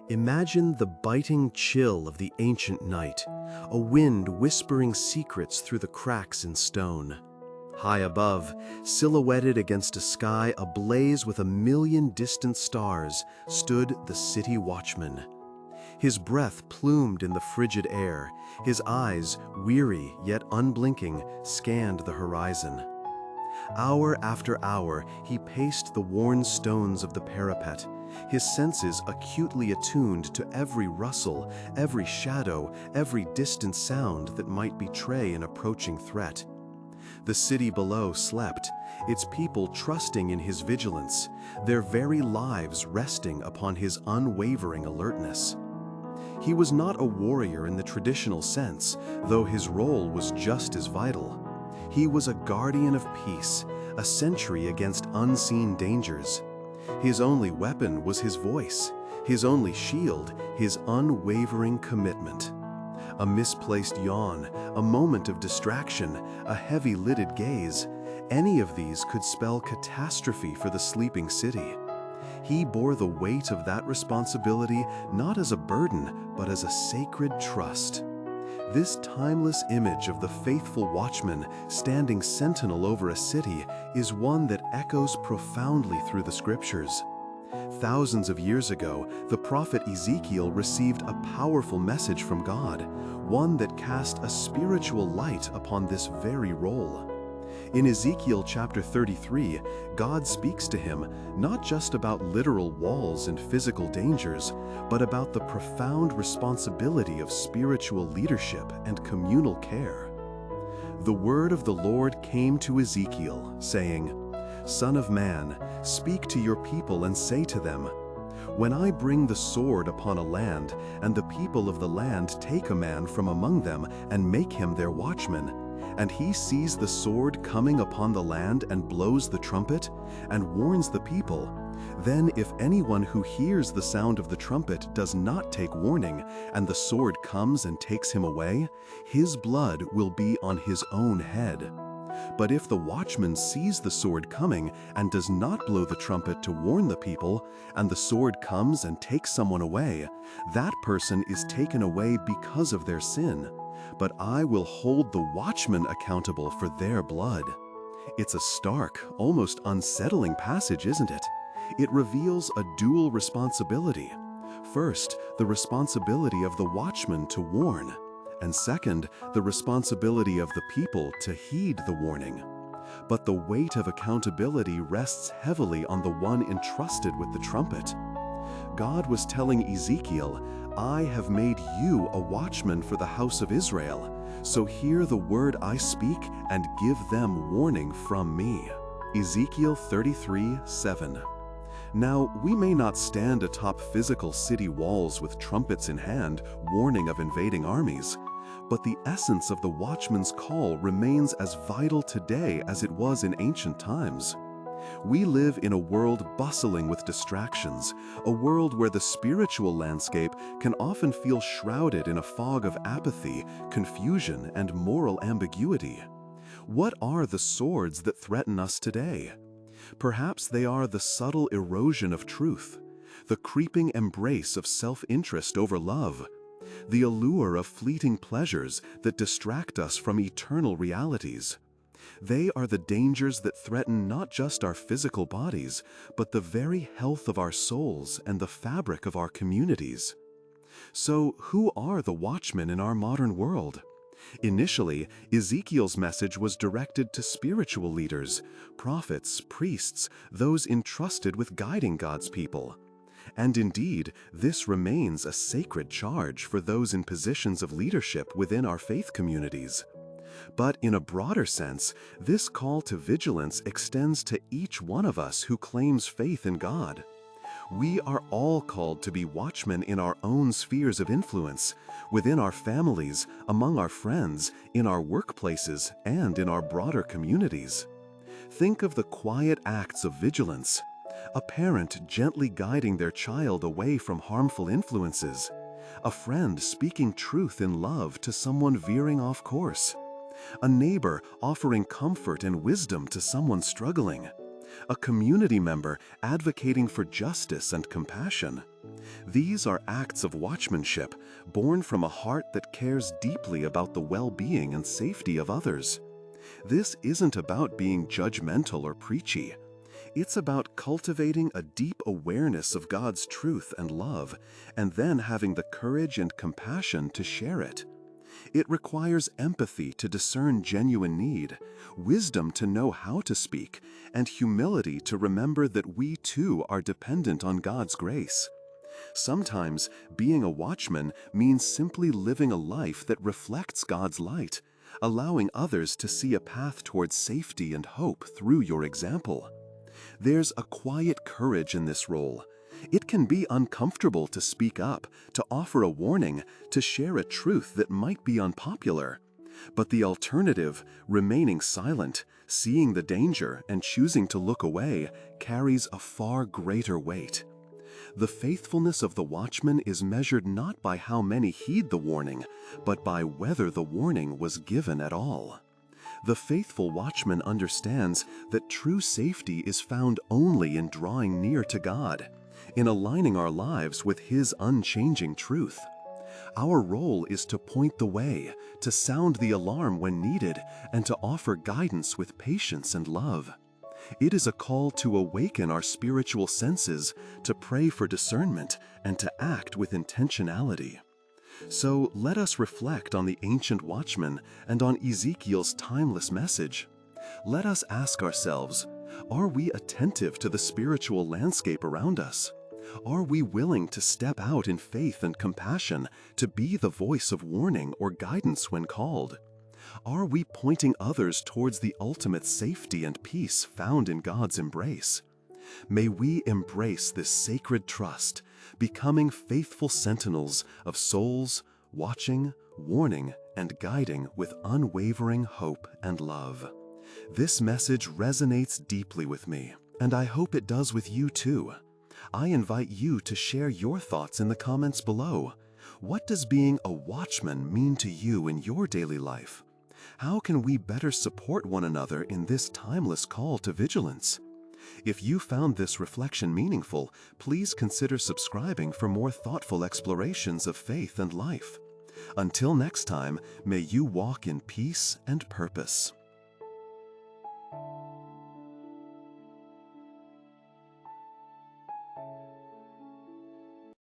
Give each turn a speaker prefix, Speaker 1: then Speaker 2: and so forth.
Speaker 1: Imagine the biting chill of the ancient night, a wind whispering secrets through the cracks in stone. High above, silhouetted against a sky ablaze with 1,000,000 distant stars, stood the city watchman. His breath plumed in the frigid air, his eyes, weary yet unblinking, scanned the horizon. Hour after hour, he paced the worn stones of the parapet, his senses acutely attuned to every rustle, every shadow, every distant sound that might betray an approaching threat. The city below slept, its people trusting in his vigilance, their very lives resting upon his unwavering alertness. He was not a warrior in the traditional sense, though his role was just as vital. He was a guardian of peace, a sentry against unseen dangers. His only weapon was his voice, his only shield, his unwavering commitment. A misplaced yawn, a moment of distraction, a heavy-lidded gaze, any of these could spell catastrophe for the sleeping city. He bore the weight of that responsibility not as a burden, but as a sacred trust. This timeless image of the faithful watchman standing sentinel over a city is one that echoes profoundly through the scriptures. Thousands of years ago, the prophet Ezekiel received a powerful message from God, one that cast a spiritual light upon this very role. In Ezekiel chapter 33, God speaks to him not just about literal walls and physical dangers, but about the profound responsibility of spiritual leadership and communal care. The word of the Lord came to Ezekiel, saying, "Son of man, speak to your people and say to them, when I bring the sword upon a land, and the people of the land take a man from among them and make him their watchman, and he sees the sword coming upon the land and blows the trumpet, and warns the people, then if anyone who hears the sound of the trumpet does not take warning, and the sword comes and takes him away, his blood will be on his own head. But if the watchman sees the sword coming and does not blow the trumpet to warn the people, and the sword comes and takes someone away, that person is taken away because of their sin. But I will hold the watchman accountable for their blood." It's a stark, almost unsettling passage, isn't it? It reveals a dual responsibility. First, the responsibility of the watchman to warn, and second, the responsibility of the people to heed the warning. But the weight of accountability rests heavily on the one entrusted with the trumpet. God was telling Ezekiel, "I have made you a watchman for the house of Israel, so hear the word I speak and give them warning from me." Ezekiel 33:7. Now, we may not stand atop physical city walls with trumpets in hand, warning of invading armies, but the essence of the watchman's call remains as vital today as it was in ancient times. We live in a world bustling with distractions, a world where the spiritual landscape can often feel shrouded in a fog of apathy, confusion, and moral ambiguity. What are the swords that threaten us today? Perhaps they are the subtle erosion of truth, the creeping embrace of self-interest over love, the allure of fleeting pleasures that distract us from eternal realities. They are the dangers that threaten not just our physical bodies, but the very health of our souls and the fabric of our communities. So, who are the watchmen in our modern world? Initially, Ezekiel's message was directed to spiritual leaders, prophets, priests, those entrusted with guiding God's people. And indeed, this remains a sacred charge for those in positions of leadership within our faith communities. But in a broader sense, this call to vigilance extends to each one of us who claims faith in God. We are all called to be watchmen in our own spheres of influence, within our families, among our friends, in our workplaces, and in our broader communities. Think of the quiet acts of vigilance. A parent gently guiding their child away from harmful influences. A friend speaking truth in love to someone veering off course. A neighbor offering comfort and wisdom to someone struggling. A community member advocating for justice and compassion. These are acts of watchmanship born from a heart that cares deeply about the well-being and safety of others. This isn't about being judgmental or preachy. It's about cultivating a deep awareness of God's truth and love, and then having the courage and compassion to share it. It requires empathy to discern genuine need, wisdom to know how to speak, and humility to remember that we too are dependent on God's grace. Sometimes being a watchman means simply living a life that reflects God's light, allowing others to see a path towards safety and hope through your example. There's a quiet courage in this role. It can be uncomfortable to speak up, to offer a warning, to share a truth that might be unpopular. But the alternative, remaining silent, seeing the danger, and choosing to look away, carries a far greater weight. The faithfulness of the watchman is measured not by how many heed the warning, but by whether the warning was given at all. The faithful watchman understands that true safety is found only in drawing near to God, in aligning our lives with His unchanging truth. Our role is to point the way, to sound the alarm when needed, and to offer guidance with patience and love. It is a call to awaken our spiritual senses, to pray for discernment, and to act with intentionality. So let us reflect on the ancient watchman and on Ezekiel's timeless message. Let us ask ourselves, are we attentive to the spiritual landscape around us? Are we willing to step out in faith and compassion to be the voice of warning or guidance when called? Are we pointing others towards the ultimate safety and peace found in God's embrace? May we embrace this sacred trust, becoming faithful sentinels of souls, watching, warning, and guiding with unwavering hope and love. This message resonates deeply with me, and I hope it does with you too. I invite you to share your thoughts in the comments below. What does being a watchman mean to you in your daily life? How can we better support one another in this timeless call to vigilance? If you found this reflection meaningful, please consider subscribing for more thoughtful explorations of faith and life. Until next time, may you walk in peace and purpose.